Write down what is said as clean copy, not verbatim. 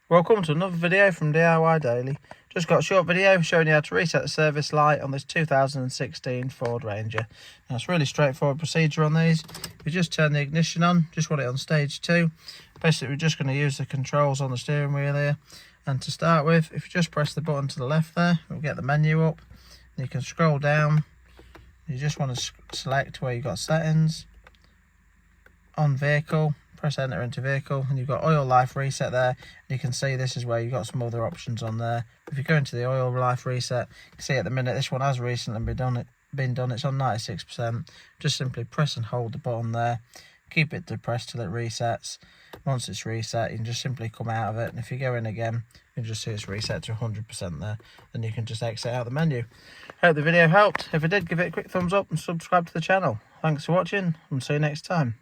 Welcome to another video from DIY Daily. Just got a short video showing you how to reset the service light on this 2016 Ford Ranger. Now it's really straightforward procedure on these. You just turn the ignition on, just want it on stage 2. Basically we're just going to use the controls on the steering wheel here. And to start with, if you just press the button to the left there, we'll get the menu up. And you can scroll down. You just want to select where you've got settings. On vehicle, press enter into vehicle, and you've got oil life reset there. And you can see this is where you've got some other options on there. If you go into the oil life reset, you can see at the minute this one has recently been done. It's on 96%. Just simply press and hold the button there, keep it depressed till it resets. Once it's reset, you can just simply come out of it, and if you go in again, you can just see it's reset to 100% there. Then you can just exit out the menu. Hope the video helped. If it did, give it a quick thumbs up and subscribe to the channel. Thanks for watching, and see you next time.